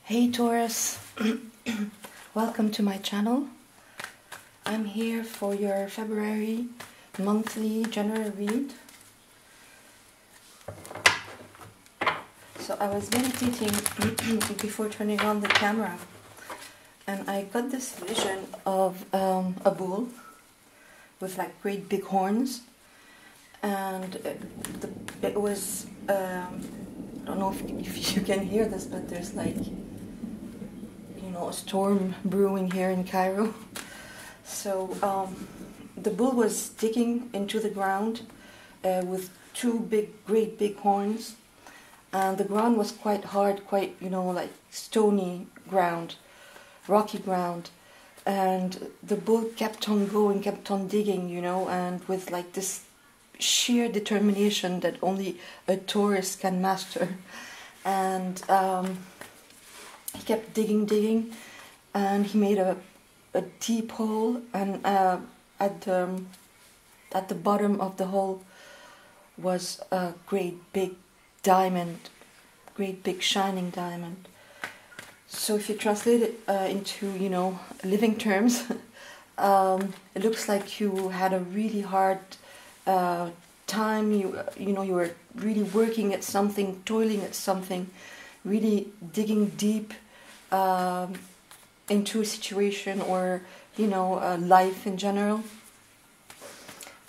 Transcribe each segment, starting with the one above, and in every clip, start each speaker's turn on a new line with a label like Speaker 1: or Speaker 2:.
Speaker 1: Hey Taurus, welcome to my channel. I'm here for your February monthly general read. So I was meditating before turning on the camera, and I got this vision of a bull with like great big horns, and it was I don't know if you can hear this, but there's like, you know, a storm brewing here in Cairo. So the bull was digging into the ground with two great big horns, and the ground was quite hard, quite, you know, like stony ground, rocky ground, and the bull kept on going, kept on digging, you know, and with like this sheer determination that only a Taurus can master. And he kept digging, and he made a deep hole, and at the bottom of the hole was a great big diamond, great big shining diamond. So if you translate it into, you know, living terms, it looks like you had a really hard time. You know, you were really working at something, toiling at something, really digging deep into a situation, or, you know, life in general.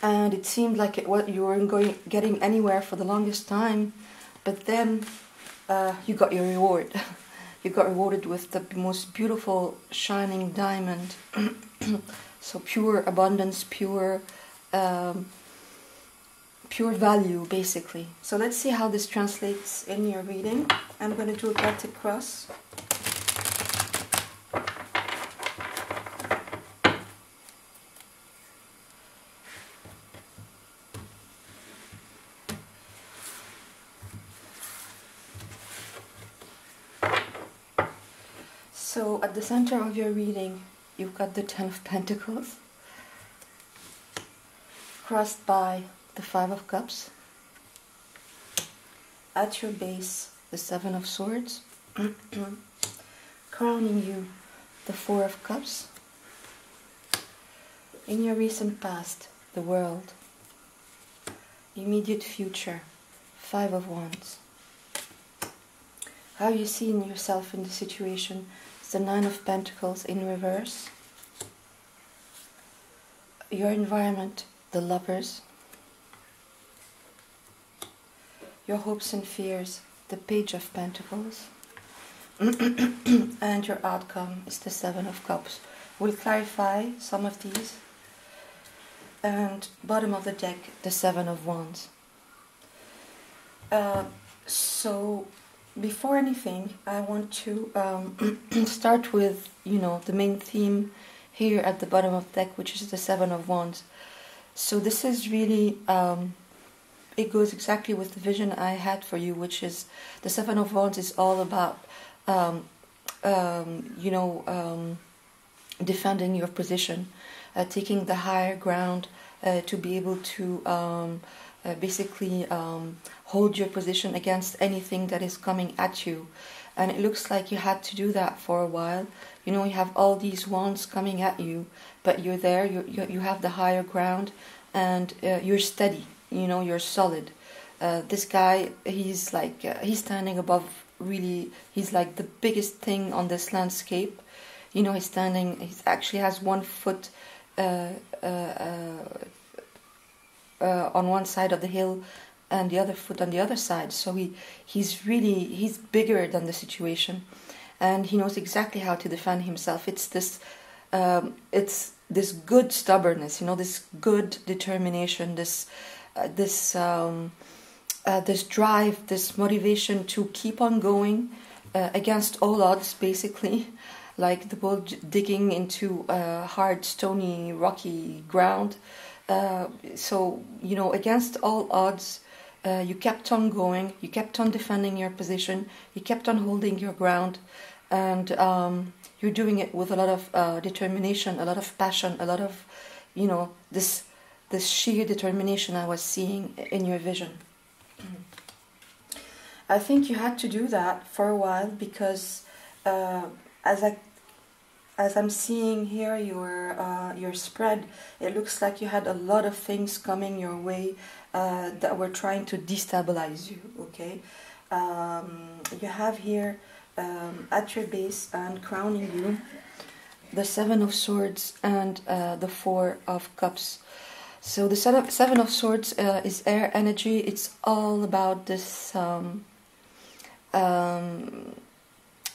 Speaker 1: And it seemed like you weren't getting anywhere for the longest time, but then you got your reward. You got rewarded with the most beautiful shining diamond. So pure abundance, pure value, basically. So let's see how this translates in your reading. I'm going to do a Celtic cross. So at the center of your reading, you've got the Ten of Pentacles, crossed by the Five of Cups. At your base, the Seven of Swords, crowning you, the Four of Cups. In your recent past, the World. Immediate future, Five of Wands. How you see yourself in the situation is the Nine of Pentacles in reverse. Your environment, the Lovers. Your hopes and fears, the Page of Pentacles. And your outcome is the Seven of Cups. We'll clarify some of these. And bottom of the deck, the Seven of Wands. So before anything, I want to start with, you know, the main theme here at the bottom of the deck, which is the Seven of Wands. So this is really, it goes exactly with the vision I had for you, which is the Seven of Wands is all about, you know, defending your position, taking the higher ground, to be able to basically hold your position against anything that is coming at you. And it looks like you had to do that for a while. You know, you have all these wands coming at you, but you're there, you have the higher ground, and you're steady, you know, you're solid. This guy, he's like, he's standing above, really, he's like the biggest thing on this landscape. You know, he actually has 1 foot on one side of the hill and the other foot on the other side. So he's bigger than the situation, and he knows exactly how to defend himself. It's this good stubbornness, you know, this good determination, this drive, this motivation to keep on going against all odds, basically, like the bull digging into hard, stony, rocky ground. So, you know, against all odds, you kept on going, you kept on defending your position, you kept on holding your ground, and you're doing it with a lot of determination, a lot of passion, a lot of, you know, this sheer determination I was seeing in your vision. I think you had to do that for a while because as I'm seeing here your spread, it looks like you had a lot of things coming your way that were trying to destabilize you. Okay, you have here at your base and crowning you the Seven of Swords and the Four of Cups. So the Seven of Swords is air energy. It's all about this.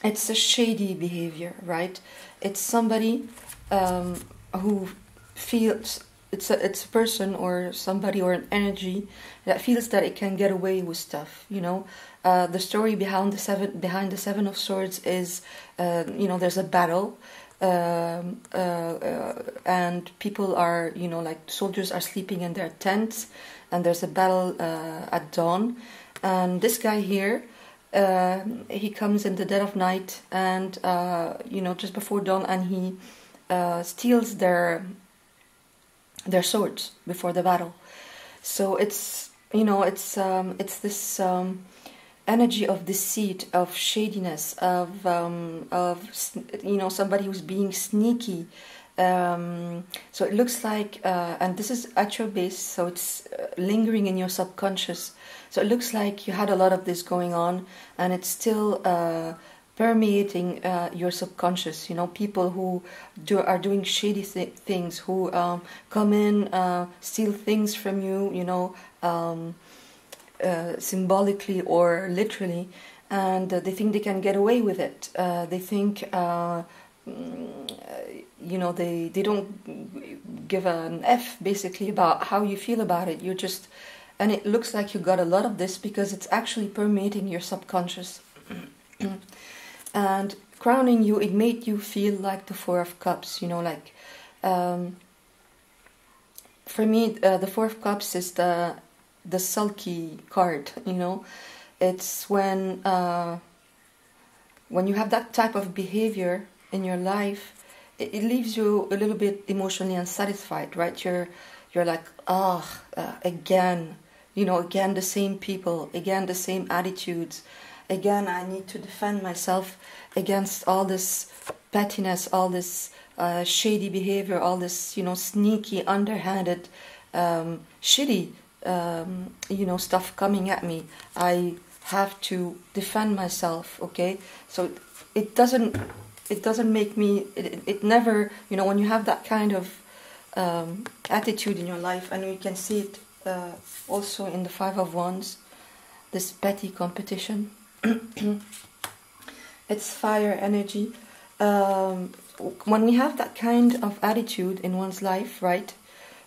Speaker 1: It's a shady behavior, right? It's somebody who feels it's a person or somebody or an energy that feels that it can get away with stuff. You know, the story behind the Seven of Swords is, there's a battle. And people are, like soldiers are sleeping in their tents, and there's a battle at dawn. And this guy here, he comes in the dead of night, and just before dawn, and he steals their swords before the battle. So it's this energy of deceit, of shadiness, of somebody who's being sneaky. So it looks like, and this is at your base, so it's lingering in your subconscious. So it looks like you had a lot of this going on, and it's still permeating your subconscious. People who are doing shady things, who come in, steal things from you, symbolically or literally, and they think they can get away with it. They think, they don't give an F basically about how you feel about it. And it looks like you got a lot of this because it's actually permeating your subconscious. And crowning you, it made you feel like the Four of Cups. For me, the Four of Cups is the sulky card. It's when you have that type of behavior in your life, it leaves you a little bit emotionally unsatisfied, right? You're like, again, again the same people, again the same attitudes, again I need to defend myself against all this pettiness, all this shady behavior, all this sneaky, underhanded, shitty stuff coming at me. I have to defend myself. Okay, so it doesn't make me. It never. When you have that kind of attitude in your life, and you can see it also in the Five of Wands, this petty competition. It's fire energy. When we have that kind of attitude in one's life, right,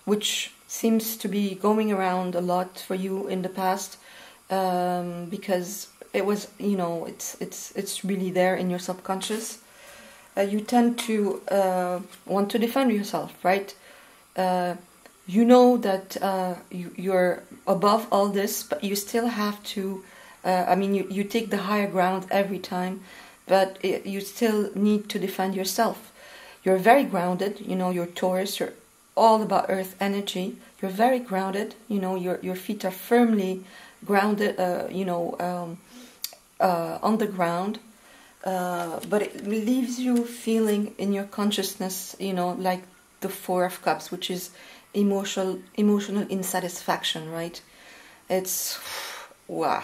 Speaker 1: which seems to be going around a lot for you in the past, because it was, it's really there in your subconscious. You tend to want to defend yourself, right? You know that you're above all this, but you still have to. You take the higher ground every time, but you still need to defend yourself. You're very grounded. You're Taurus. You're all about earth energy. You're very grounded. Your feet are firmly grounded. On the ground. But it leaves you feeling in your consciousness, like the Four of Cups, which is emotional insatisfaction, right? It's, wow,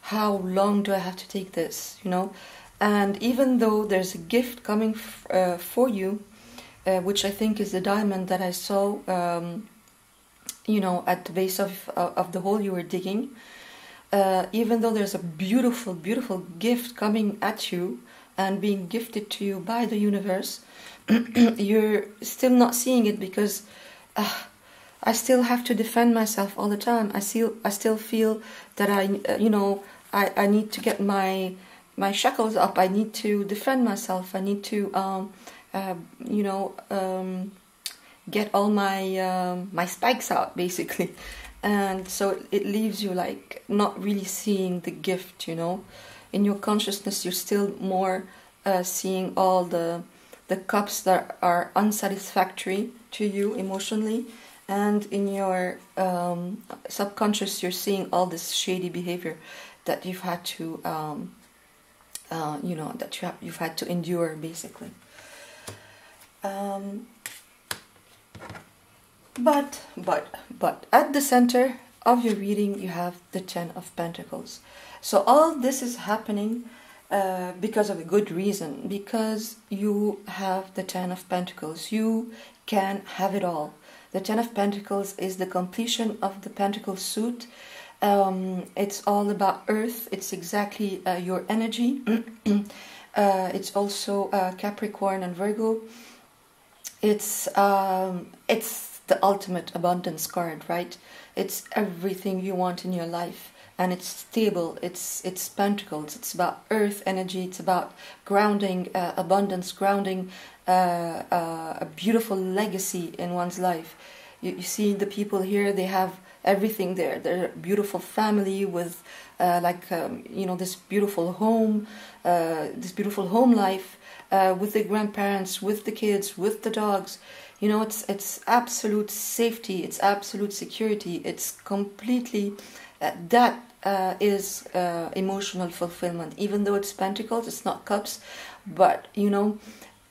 Speaker 1: how long do I have to take this, And even though there's a gift coming for you, which I think is the diamond that I saw, at the base of the hole you were digging, even though there's a beautiful, beautiful gift coming at you and being gifted to you by the universe, you're still not seeing it because I still have to defend myself all the time. I still feel that I need to get my shackles up. I need to defend myself. I need to get all my spikes out, basically. And so it leaves you like not really seeing the gift, In your consciousness, you're still more seeing all the cups that are unsatisfactory to you emotionally. And in your subconscious, you're seeing all this shady behavior that you've had to you know, that you've had to endure, basically. But at the center of your reading, you have the Ten of Pentacles. So all this is happening because of a good reason, because you have the Ten of Pentacles. You can have it all. The Ten of Pentacles is the completion of the Pentacle suit. It's all about Earth. It's exactly your energy. It's also Capricorn and Virgo. It's the ultimate abundance card, right? It's everything you want in your life, and it's stable. It's pentacles. It's about Earth energy. It's about grounding, abundance, grounding a beautiful legacy in one's life. You see the people here, they have everything there. They're a beautiful family with you know, this beautiful home life, with the grandparents, with the kids, with the dogs. You know, it's absolute safety, it's absolute security, it's completely that is emotional fulfillment. Even though it's pentacles, it's not cups, but you know,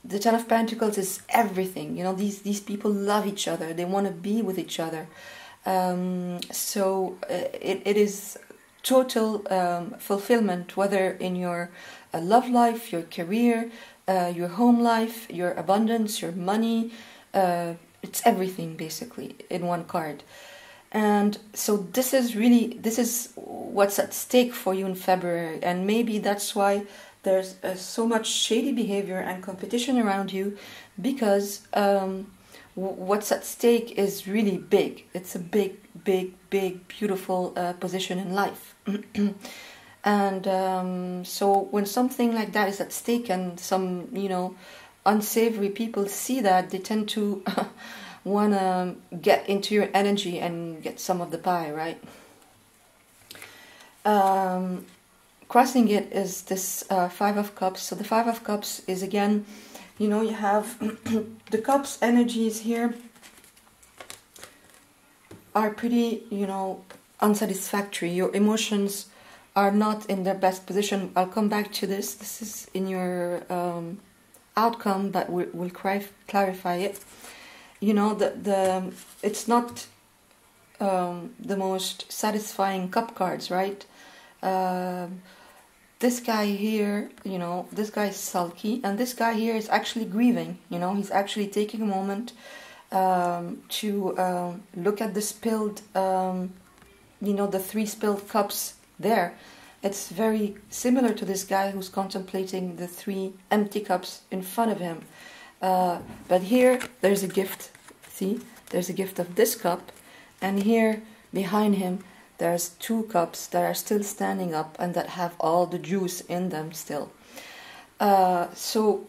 Speaker 1: the Ten of Pentacles is everything. You know, these people love each other, they want to be with each other. So it is total fulfillment, whether in your love life, your career, your home life, your abundance, your money. It's everything basically in one card. And so this is what's at stake for you in February, and maybe that's why there's so much shady behavior and competition around you, because what's at stake is really big. It's a big beautiful position in life. And so when something like that is at stake, and some, you know, unsavory people see that, they tend to want to get into your energy and get some of the pie, right? Crossing it is this Five of Cups. So the Five of Cups is, again, you know, you have the Cups energies here are pretty, you know, unsatisfactory. Your emotions are not in their best position. I'll come back to this. This is in your outcome, but we'll clarify it. You know, it's not the most satisfying cup cards, right? This guy here, you know, this guy is sulky, and this guy here is actually grieving. You know, he's actually taking a moment to look at the spilled, you know, the 3 spilled cups there. It's very similar to this guy who's contemplating the 3 empty cups in front of him. But here, there's a gift. See, there's a gift of this cup, and here behind him, there's 2 cups that are still standing up and that have all the juice in them still. So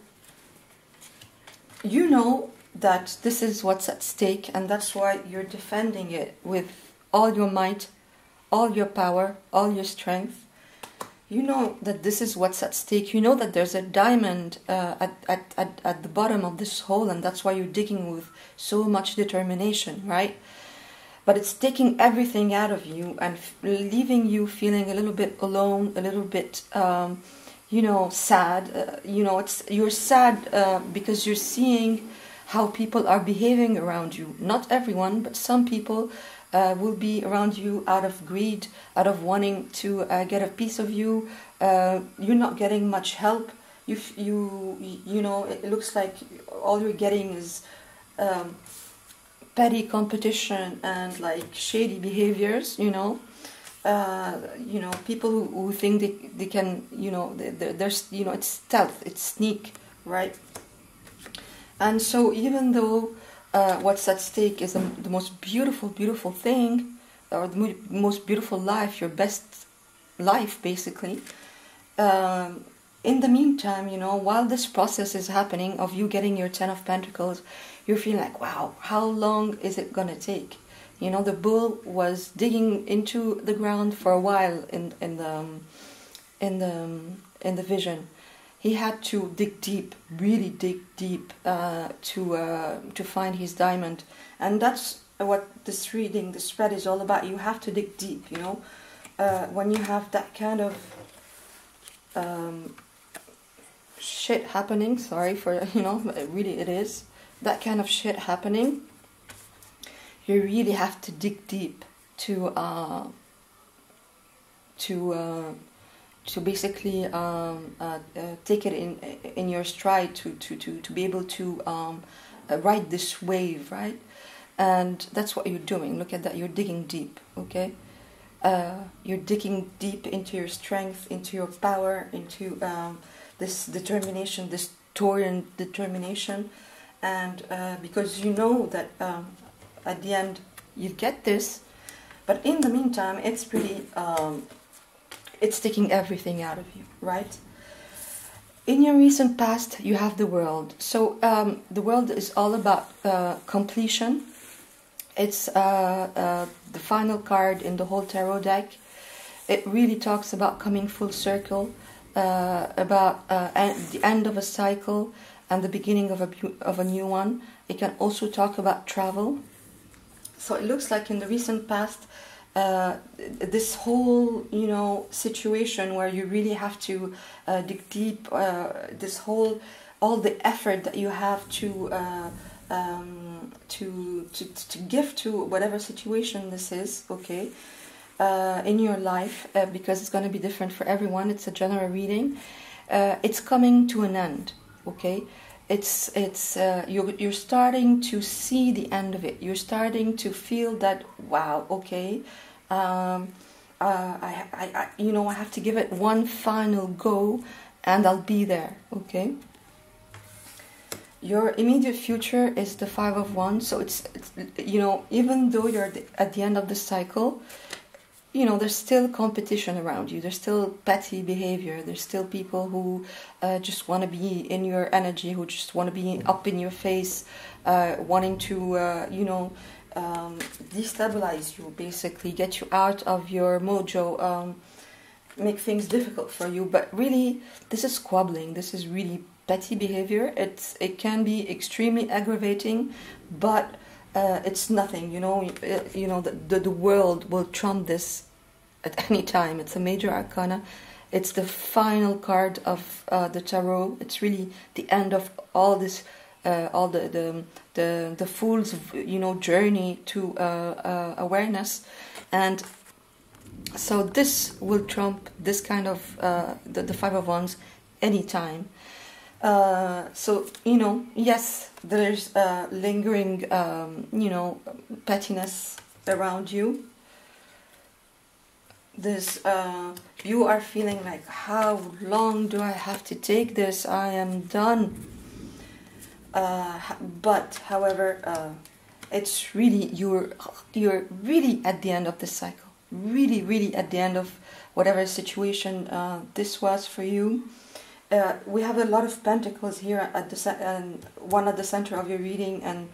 Speaker 1: you know that this is what's at stake, and that's why you're defending it with all your might, all your power, all your strength. You know that this is what's at stake. You know that there's a diamond at the bottom of this hole, and that's why you're digging with so much determination, right? But it's taking everything out of you and leaving you feeling a little bit alone, a little bit, you know, sad. You know, you're sad because you're seeing how people are behaving around you. Not everyone, but some people will be around you out of greed, out of wanting to get a piece of you. You're not getting much help. You know, it looks like all you're getting is petty competition and like shady behaviors. You know, people who think they can. You know, there's, you know, it's stealth, it's sneak, right? And so even though what's at stake is the most beautiful thing, or the most beautiful life, your best life, basically. In the meantime, you know, while this process is happening of you getting your 10 of Pentacles, you're feeling like, wow, how long is it gonna take? You know, the bull was digging into the ground for a while in the vision. He had to dig deep, really dig deep, to find his diamond, and that's what this reading, this spread is all about. You have to dig deep, you know. When you have that kind of shit happening, sorry for, you know, really it is, that kind of shit happening, you really have to dig deep to basically take it in your stride to be able to ride this wave, right? And that's what you're doing. Look at that, you're digging deep, okay? You're digging deep into your strength, into your power, into this determination, this Taurian determination, and because you know that at the end you get this, but in the meantime it's pretty, it's taking everything out of you, right? In your recent past you have the World. So the World is all about completion. It's the final card in the whole tarot deck. It really talks about coming full circle, about the end of a cycle and the beginning of a new one. It can also talk about travel. So it looks like in the recent past, this whole, you know, situation where you really have to dig deep, all the effort that you have to give to whatever situation this is, okay, in your life, because it's going to be different for everyone. It's a general reading. It's coming to an end, okay. You're starting to see the end of it. You're starting to feel that, wow, okay, I have to give it one final go, and I'll be there, okay. Your immediate future is the Five of Wands, so it's you know, even though you're at the end of the cycle, you know, there's still competition around you. There's still petty behavior. There's still people who just want to be in your energy, who just want to be up in your face, wanting to, destabilize you, basically, get you out of your mojo, make things difficult for you. But really, this is squabbling. This is really petty behavior. It can be extremely aggravating, but it's nothing, the world will trump this at any time. It's a major arcana. It's the final card of the tarot. It's really the end of all this, all the fool's, journey to awareness. And so this will trump this kind of, the Five of Wands anytime. So, yes, there's lingering, pettiness around you. There's, you are feeling like, how long do I have to take this? I am done. But, however, it's really, you're really at the end of the cycle. Really, really at the end of whatever situation this was for you. We have a lot of pentacles here at the one at the center of your reading, and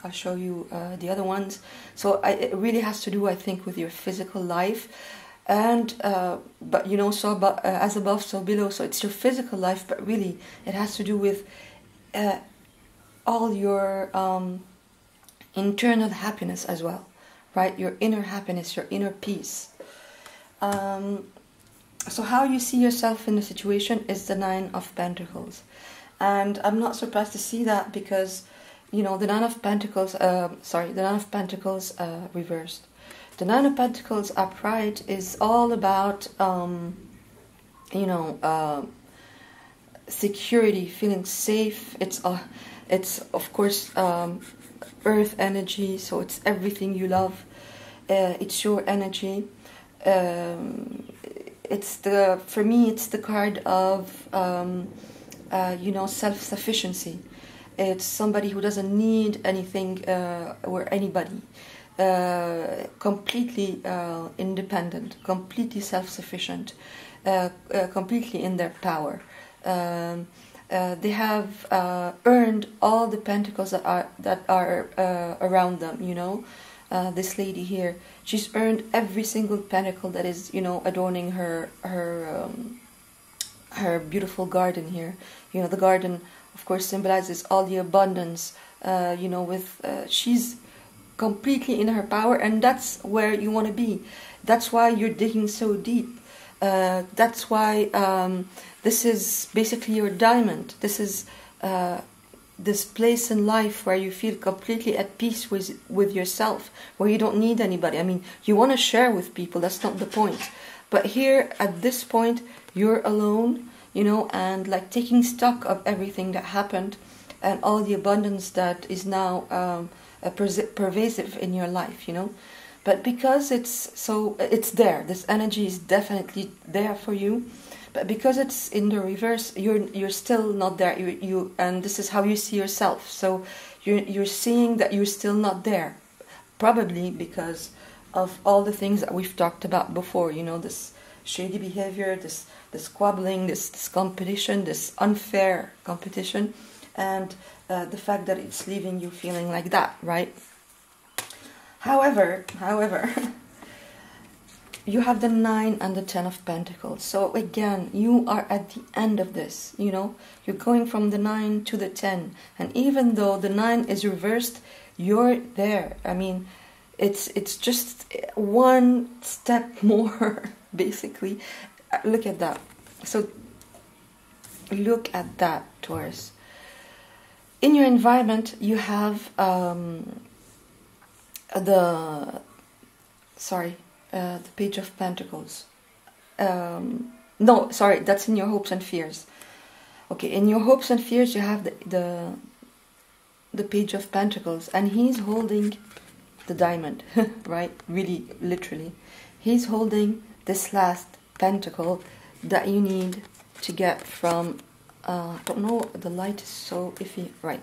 Speaker 1: I'll show you the other ones. So it really has to do, I think, with your physical life, and but as above, so below. So it's your physical life, but really it has to do with all your internal happiness as well, right? Your inner happiness, your inner peace. So how you see yourself in the situation is the Nine of Pentacles. And I'm not surprised to see that because, the Nine of Pentacles, the Nine of Pentacles reversed. The Nine of Pentacles upright is all about, security, feeling safe. It's of course, earth energy, so it's everything you love. It's your energy. For me, it's the card of, self-sufficiency. It's somebody who doesn't need anything or anybody. Completely independent, completely self-sufficient, completely in their power. They have earned all the pentacles that are around them, this lady here, she's earned every single pentacle that is, adorning her beautiful garden here. The garden, of course, symbolizes all the abundance. She's completely in her power, and that's where you want to be. That's why you're digging so deep, That's why this is basically your diamond. This is this place in life where you feel completely at peace with yourself, where you don't need anybody. I mean, you want to share with people, that's not the point. But here, at this point, you're alone, you know, and like taking stock of everything that happened and all the abundance that is now pervasive in your life, you know. But because it's there, this energy is definitely there for you. But because it's in the reverse, you're still not there. And this is how you see yourself. So you're seeing that you're still not there, probably because of all the things that we've talked about before. You know, this shady behavior, this squabbling, this competition, this unfair competition, and the fact that it's leaving you feeling like that, right? However, you have the 9 and the 10 of Pentacles. So again, you are at the end of this, you know. You're going from the 9 to the 10. And even though the 9 is reversed, you're there. I mean, it's just one step more, basically. Look at that. So, look at that, Taurus. In your environment, you have the Page of Pentacles. No, sorry, that's in your hopes and fears. Okay, in your hopes and fears, you have the Page of Pentacles, and he's holding the diamond, right? Really, literally. He's holding this last pentacle that you need to get from, I don't know, the light is so iffy, right?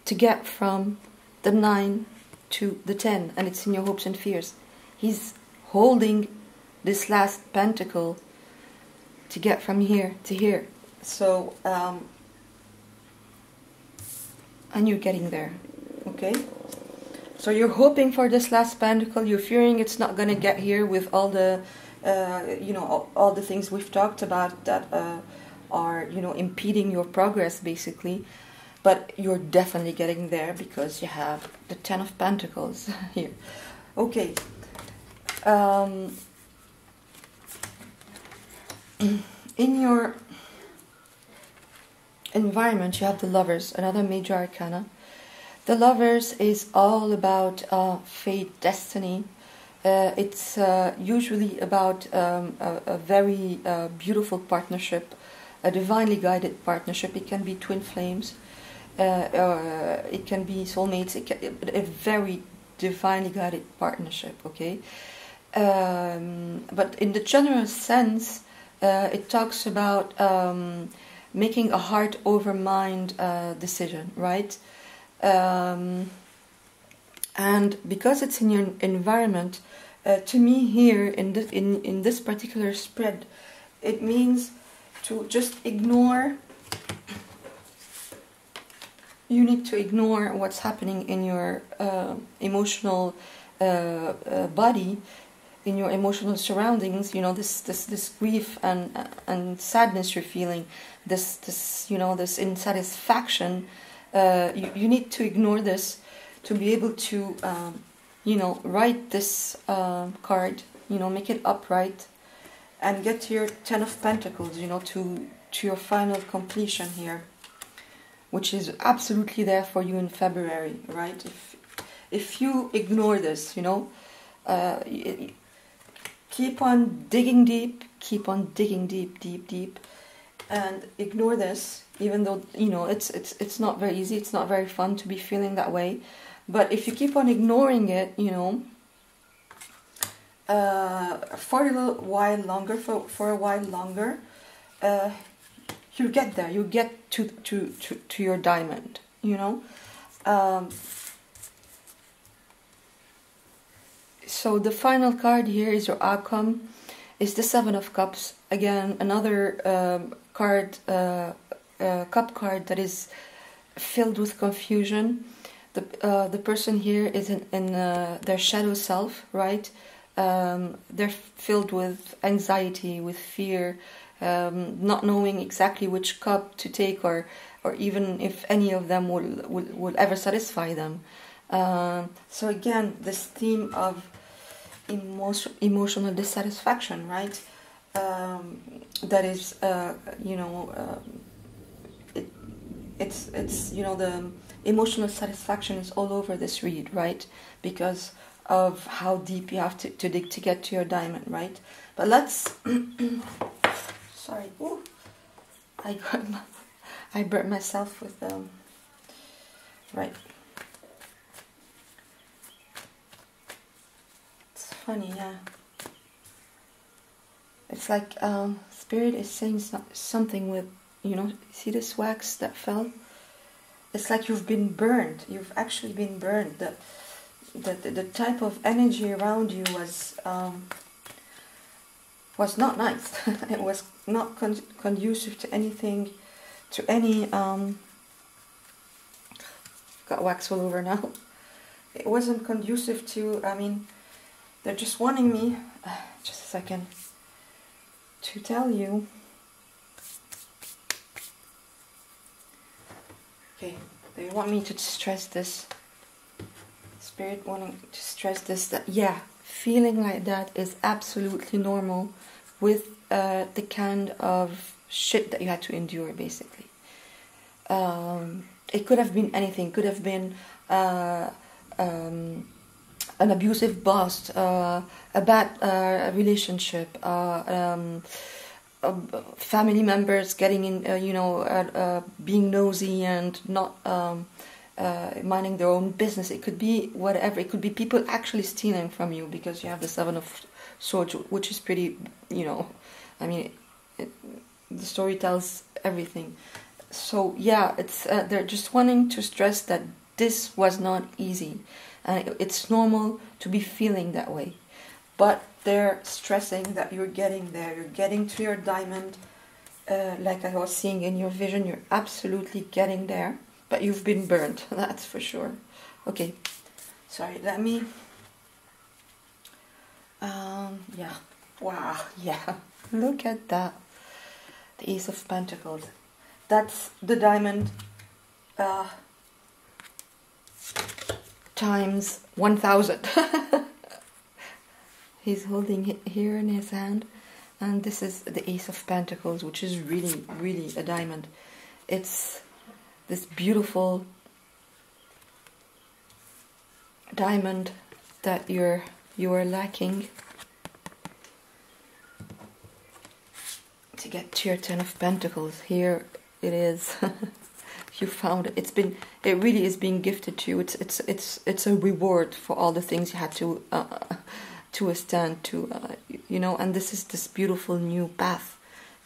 Speaker 1: To get from the 9 to the 10, and it's in your hopes and fears. He's holding this last pentacle to get from here to here. So, and you're getting there, okay? So you're hoping for this last pentacle. You're fearing it's not going to get here with all the, you know, all the things we've talked about that are, you know, impeding your progress, basically. But you're definitely getting there because you have the 10 of Pentacles here. Okay. In your environment, you have the Lovers, another major arcana. The Lovers is all about fate, destiny. It's usually about a very beautiful partnership, a divinely guided partnership. It can be twin flames, it can be soulmates, a very divinely guided partnership, okay? But in the general sense, it talks about making a heart over mind decision, right? And because it's in your environment, to me here in this particular spread, it means to just ignore. You need to ignore what's happening in your emotional body, in your emotional surroundings. You know, this grief and sadness you're feeling, this you know, this insatisfaction. You need to ignore this to be able to, you know, write this card, you know, make it upright, and get to your 10 of Pentacles, you know, to your final completion here, which is absolutely there for you in February, right? If you ignore this, you know, keep on digging deep, deep, and ignore this, even though, you know, it's not very easy, it's not very fun to be feeling that way. But if you keep on ignoring it, you know, for a little while longer, for a while longer, you get there. You get to your diamond, you know. So the final card here is your outcome. Is the 7 of Cups. Again, another card, cup card that is filled with confusion. The person here is in their shadow self, right? They're filled with anxiety, with fear, not knowing exactly which cup to take, or even if any of them will ever satisfy them. So again, this theme of emotional dissatisfaction, right? that is, you know, it's you know, the emotional satisfaction is all over this read, right? Because of how deep you have to dig to get to your diamond, right? But let's sorry, ooh, I burnt myself with right. It's funny, yeah. It's like Spirit is saying something with, you know, see this wax that fell? It's like you've been burned. You've actually been burned. The type of energy around you was not nice. It was not conducive to anything, to any. Got wax all over now. It wasn't conducive to. I mean, they're just wanting me. Just a second. To tell you. Okay, they want me to stress this. Spirit wanting to stress this, that yeah, feeling like that is absolutely normal with the kind of shit that you had to endure, basically. It could have been anything. Could have been an abusive boss, a bad relationship, family members getting in, you know, being nosy and not minding their own business. It could be whatever. It could be people actually stealing from you because you have the Seven of Swords, which is pretty, you know, I mean, the story tells everything. So yeah, it's they're just wanting to stress that this was not easy, and it's normal to be feeling that way, but they're stressing that you're getting there. You're getting to your diamond, like I was seeing in your vision. You're absolutely getting there, but you've been burned. That's for sure. Okay, sorry. Let me. Yeah. Wow. Yeah. Look at that. The Ace of Pentacles. That's the diamond times 1,000. He's holding it here in his hand, and this is the Ace of Pentacles, which is really, really a diamond. It's this beautiful diamond that you are lacking to get to your Ten of Pentacles. Here it is. You found it. It really is being gifted to you. It's a reward for all the things you had to withstand, to you know. And this is this beautiful new path,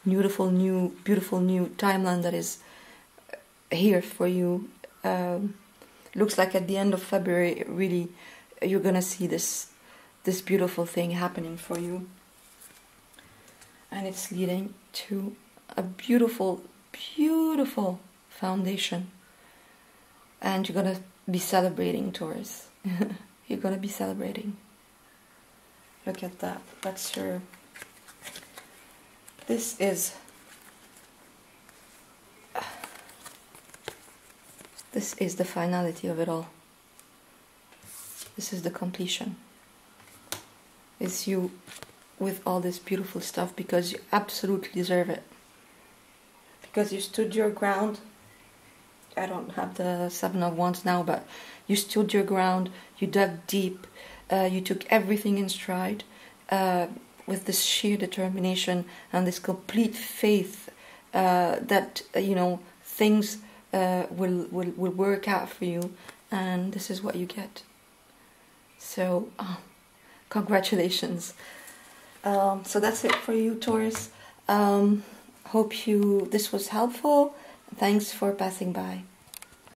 Speaker 1: beautiful new timeline that is here for you. Looks like at the end of February, really, you're gonna see this beautiful thing happening for you, and it's leading to a beautiful foundation, and you're gonna be celebrating, Taurus. You're gonna be celebrating. Look at that. That's your. This is the finality of it all. This is the completion. It's you with all this beautiful stuff because you absolutely deserve it. Because you stood your ground. I don't have the Seven of Wands now, but you stood your ground, you dug deep, you took everything in stride with this sheer determination and this complete faith that, you know, things will work out for you, and this is what you get. So, congratulations. So that's it for you, Taurus. Hope this was helpful. Thanks for passing by.